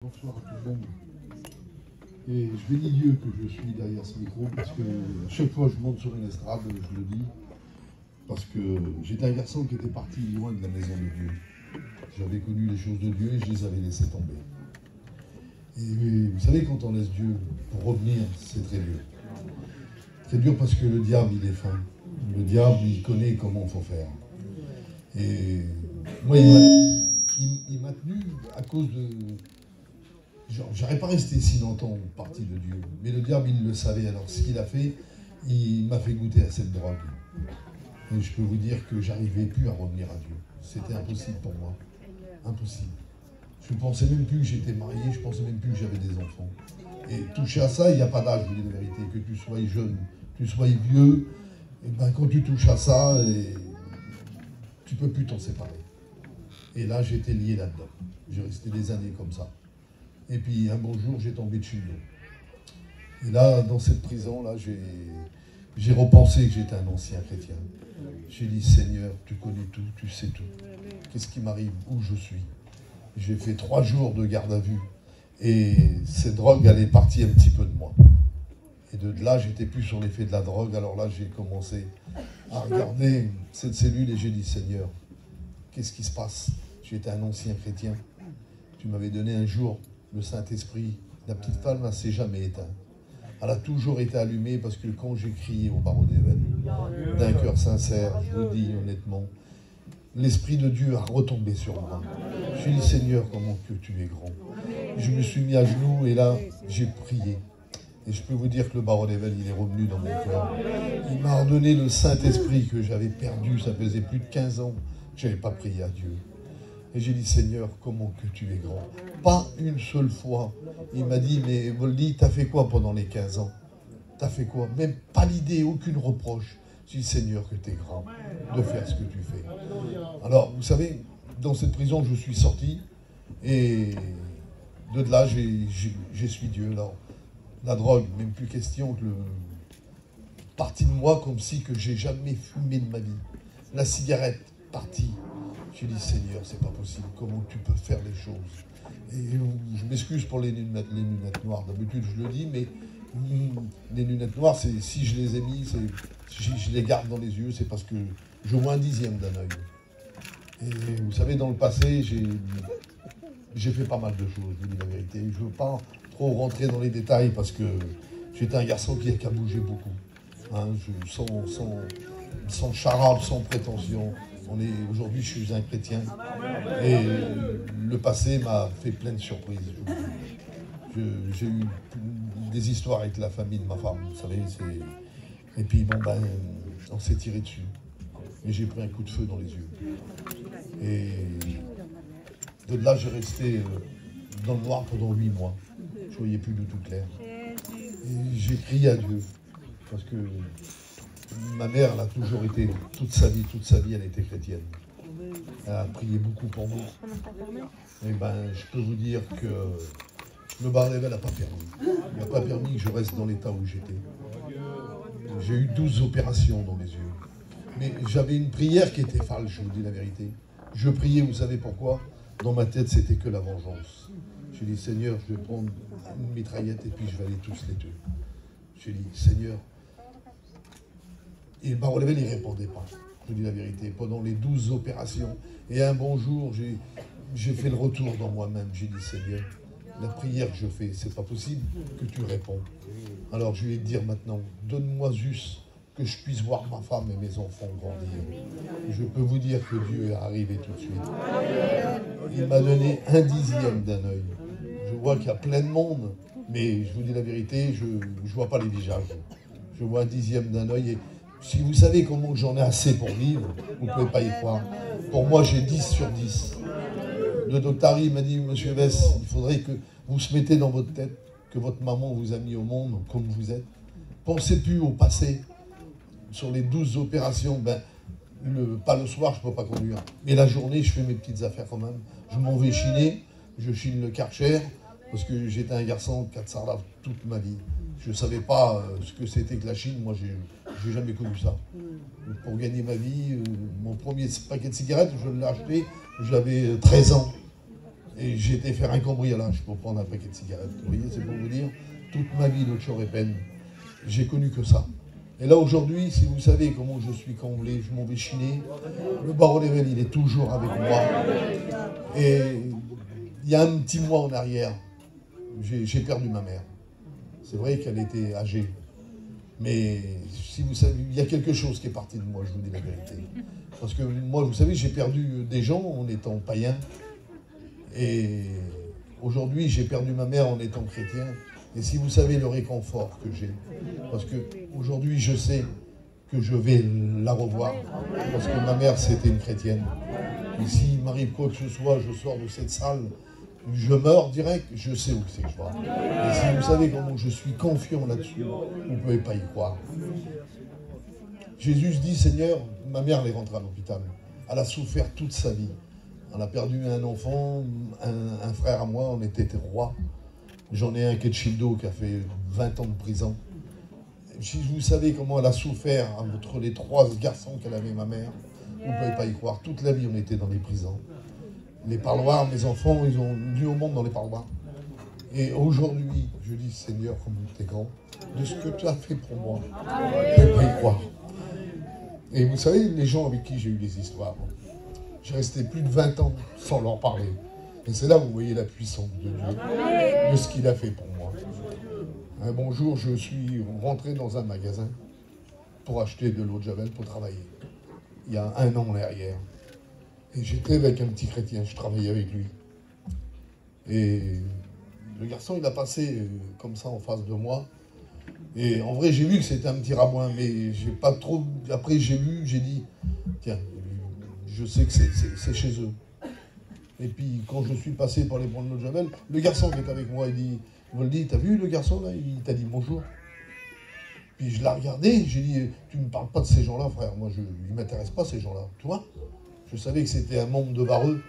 Bonsoir à tout le monde. Et je bénis Dieu que je suis derrière ce micro parce que à chaque fois que je monte sur une estrade, je le dis, parce que j'étais un garçon qui était parti loin de la maison de Dieu. J'avais connu les choses de Dieu et je les avais laissées tomber. Et vous savez, quand on laisse Dieu pour revenir, c'est très dur. Très dur parce que le diable, il est fin. Le diable, il connaît comment il faut faire. Et moi, il m'a tenu à cause de... J'aurais pas resté si longtemps parti de Dieu. Mais le diable, il le savait. Alors, ce qu'il a fait, il m'a fait goûter à cette drogue. Et je peux vous dire que j'arrivais plus à revenir à Dieu. C'était impossible pour moi. Impossible. Je ne pensais même plus que j'étais marié, je ne pensais même plus que j'avais des enfants. Et toucher à ça, il n'y a pas d'âge, je vous dis la vérité. Que tu sois jeune, que tu sois vieux, et ben quand tu touches à ça, tu ne peux plus t'en séparer. Et là, j'étais lié là-dedans. J'ai resté des années comme ça. Et puis un bon jour, j'ai tombé dessus. Et là, dans cette prison-là, j'ai repensé que j'étais un ancien chrétien. J'ai dit, Seigneur, tu connais tout, tu sais tout. Qu'est-ce qui m'arrive, où je suis? J'ai fait 3 jours de garde à vue. Et cette drogue, elle est partie un petit peu de moi. Et de là, j'étais plus sur l'effet de la drogue. Alors là, j'ai commencé à regarder cette cellule et j'ai dit, Seigneur, qu'est-ce qui se passe? J'étais un ancien chrétien. Tu m'avais donné un jour le Saint-Esprit. La petite flamme ne s'est jamais éteinte. Elle a toujours été allumée parce que quand j'ai crié au barreau d'Éven, d'un cœur sincère, je vous dis honnêtement, l'Esprit de Dieu a retombé sur moi. J'ai dit, Seigneur, comment que tu es grand. Je me suis mis à genoux et là, j'ai prié. Et je peux vous dire que le barreau d'Éven, il est revenu dans mon cœur. Il m'a redonné le Saint-Esprit que j'avais perdu. Ça faisait plus de 15 ans que je n'avais pas prié à Dieu. Et j'ai dit, Seigneur, comment que tu es grand. Pas une seule fois. Il m'a dit, mais Voldy, t'as fait quoi pendant les 15 ans? T'as fait quoi? Même pas l'idée, aucune reproche. J'ai dit, Seigneur, que tu es grand de faire ce que tu fais. Alors, vous savez, dans cette prison, je suis sorti. Et de là, j'ai su Dieu. Alors, la drogue, même plus question que partie de moi comme si que j'ai jamais fumé de ma vie. La cigarette, partie. J'ai dit, Seigneur, c'est pas possible. Comment tu peux faire les choses? Et je m'excuse pour les lunettes noires. D'habitude, je le dis, mais les lunettes noires, si je les ai mis, si je les garde dans les yeux, c'est parce que je vois un dixième d'un œil. Et vous savez, dans le passé, j'ai fait pas mal de choses, je vous dis la vérité. Je ne veux pas trop rentrer dans les détails parce que j'étais un garçon qui a bougé beaucoup. Hein, sans charade, sans prétention. Aujourd'hui, je suis un chrétien et le passé m'a fait plein de surprises. J'ai eu des histoires avec la famille de ma femme, vous savez. Et puis, bon, ben, on s'est tiré dessus. Et j'ai pris un coup de feu dans les yeux. Et de là, j'ai resté dans le noir pendant 8 mois. Je ne voyais plus du tout clair. Et j'ai crié à Dieu parce que ma mère, elle a toujours été, toute sa vie, elle était chrétienne. Elle a prié beaucoup pour moi. Et ben, je peux vous dire que le barreau d'Éven n'a pas permis. Il n'a pas permis que je reste dans l'état où j'étais. J'ai eu 12 opérations dans les yeux. Mais j'avais une prière qui était false, je vous dis la vérité. Je priais, vous savez pourquoi? Dans ma tête, c'était que la vengeance. J'ai dit, Seigneur, je vais prendre une mitraillette et puis je vais aller tous les tuer. J'ai dit, Seigneur. Et le barreau d'Éven, il ne répondait pas. Je vous dis la vérité. Pendant les 12 opérations. Et un bon jour, j'ai fait le retour dans moi-même. J'ai dit, Seigneur, la prière que je fais, c'est pas possible que tu réponds. Alors je vais te dire maintenant, donne-moi juste que je puisse voir ma femme et mes enfants grandir. Je peux vous dire que Dieu est arrivé tout de suite. Il m'a donné un dixième d'un œil. Je vois qu'il y a plein de monde, mais je vous dis la vérité, je ne vois pas les visages. Je vois un dixième d'un œil et si vous savez comment j'en ai assez pour vivre, vous ne pouvez pas y croire. Pour moi, j'ai 10 sur 10. Le docteur Harry m'a dit, Monsieur Vess, il faudrait que vous se mettez dans votre tête que votre maman vous a mis au monde comme vous êtes. Pensez plus au passé. Sur les 12 opérations, ben, pas le soir, je ne peux pas conduire. Mais la journée, je fais mes petites affaires quand même. Je m'en vais chiner, je chine le Karcher, parce que j'étais un garçon de Katsarlav toute ma vie. Je ne savais pas ce que c'était que la Chine, moi je n'ai jamais connu ça. Pour gagner ma vie, mon premier paquet de cigarettes, je l'ai acheté, j'avais 13 ans. Et j'ai été faire un cambriolage pour prendre un paquet de cigarettes. Vous voyez, c'est pour vous dire, toute ma vie, l'autre jour et peine, j'ai connu que ça. Et là, aujourd'hui, si vous savez comment je suis comblé, je m'en vais chiner, le baron Level, il est toujours avec moi. Et il y a un petit mois en arrière, j'ai perdu ma mère. C'est vrai qu'elle était âgée. Mais si vous savez, il y a quelque chose qui est parti de moi, je vous dis la vérité. Parce que moi, vous savez, j'ai perdu des gens en étant païen. Et aujourd'hui, j'ai perdu ma mère en étant chrétien. Et si vous savez le réconfort que j'ai, parce que aujourd'hui, je sais que je vais la revoir. Parce que ma mère, c'était une chrétienne. Et s'il m'arrive quoi que ce soit, je sors de cette salle, je meurs direct, je sais où c'est que je vais. Et si vous savez comment je suis confiant là-dessus, vous ne pouvez pas y croire. Jésus dit, Seigneur, ma mère elle est rentrée à l'hôpital. Elle a souffert toute sa vie. Elle a perdu un enfant, un frère à moi, on était rois. J'en ai un qui est de Childo, qui a fait 20 ans de prison. Si vous savez comment elle a souffert entre les 3 garçons qu'elle avait, ma mère, vous ne pouvez pas y croire. Toute la vie, on était dans les prisons. Les parloirs, mes enfants, ils ont dû au monde dans les parloirs. Et aujourd'hui, je dis, Seigneur, comme tu es grand, de ce que tu as fait pour moi, je ne peux pas y croire. Et vous savez, les gens avec qui j'ai eu des histoires, j'ai resté plus de 20 ans sans leur parler. Et c'est là où vous voyez la puissance de Dieu, de ce qu'il a fait pour moi. Un bon jour, je suis rentré dans un magasin pour acheter de l'eau de Javel pour travailler. Il y a 1 an derrière. Et j'étais avec un petit chrétien, je travaillais avec lui. Et le garçon, il a passé comme ça en face de moi. Et en vrai, j'ai vu que c'était un petit rabouin, mais j'ai pas trop... Après, j'ai vu, j'ai dit, tiens, je sais que c'est chez eux. Et puis, quand je suis passé par les bancs de l'eau de Javel, le garçon qui est avec moi, il dit, Voldy, t'as vu le garçon là? Il t'a dit bonjour. Puis je l'ai regardé, j'ai dit, tu ne me parles pas de ces gens-là, frère. Moi, ils ne m'intéressent pas, ces gens-là. Tu vois? Je savais que c'était un membre de Vareux.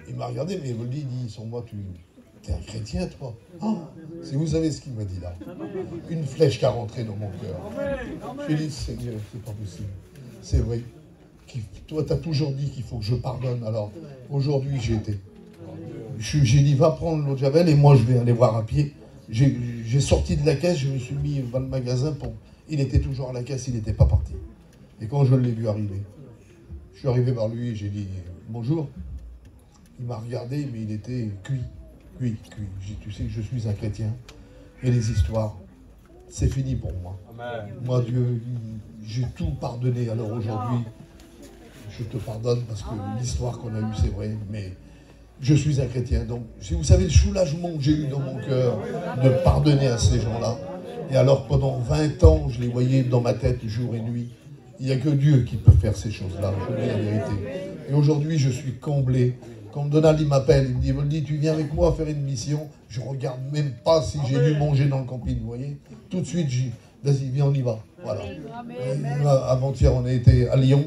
Il m'a regardé, mais Voldy, il dit, sans moi, tu es un chrétien, toi? Ah, si vous savez ce qu'il m'a dit là. Une flèche qui a rentré dans mon cœur. Je lui ai dit, Seigneur, c'est pas possible. C'est vrai. Toi, tu as toujours dit qu'il faut que je pardonne. Alors, aujourd'hui, j'ai été. J'ai dit, va prendre l'eau de Javel et moi, je vais aller voir à pied. J'ai sorti de la caisse, je me suis mis dans le magasin. Il était toujours à la caisse, il n'était pas parti. Et quand je l'ai vu arriver, je suis arrivé vers lui et j'ai dit, bonjour. Il m'a regardé, mais il était cuit. J'ai dit, tu sais que je suis un chrétien. Et les histoires, c'est fini pour moi. Amen. Moi, Dieu, j'ai tout pardonné. Alors aujourd'hui, je te pardonne parce que l'histoire qu'on a eue, c'est vrai, mais je suis un chrétien. Donc, si vous savez le soulagement que j'ai eu dans mon cœur de pardonner à ces gens-là, et alors pendant 20 ans, je les voyais dans ma tête jour et nuit. Il n'y a que Dieu qui peut faire ces choses-là, je vous dis la vérité. Et aujourd'hui, je suis comblé. Quand Donald m'appelle, il me dit, Voldy, tu viens avec moi faire une mission. Je ne regarde même pas si j'ai dû manger dans le camping, vous voyez. Tout de suite, je dis, vas-y, viens, on y va. Voilà. Avant-hier, on a été à Lyon.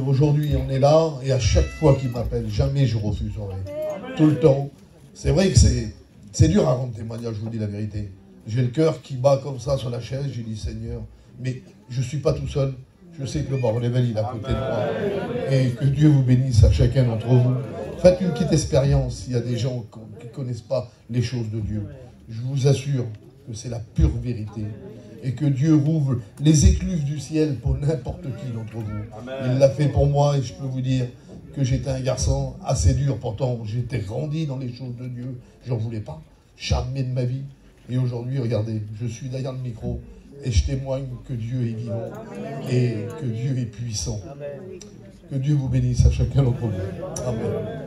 Aujourd'hui, on est là. Et à chaque fois qu'il m'appelle, jamais je refuse. Tout le temps. C'est vrai que c'est dur à rendre témoignage, je vous dis la vérité. J'ai le cœur qui bat comme ça sur la chaise. J'ai dit, Seigneur, mais je ne suis pas tout seul. Je sais que le Baron Level, il est à côté de moi. Et que Dieu vous bénisse à chacun d'entre vous. Faites une petite expérience. Il y a des gens qui ne connaissent pas les choses de Dieu. Je vous assure que c'est la pure vérité. Et que Dieu rouvre les écluses du ciel pour n'importe qui d'entre vous. Amen. Il l'a fait pour moi et je peux vous dire que j'étais un garçon assez dur. Pourtant, j'étais grandi dans les choses de Dieu. J'en voulais pas. Jamais de ma vie. Et aujourd'hui, regardez, je suis derrière le micro. Et je témoigne que Dieu est vivant et que Dieu est puissant. Que Dieu vous bénisse à chacun d'entre vous. Amen.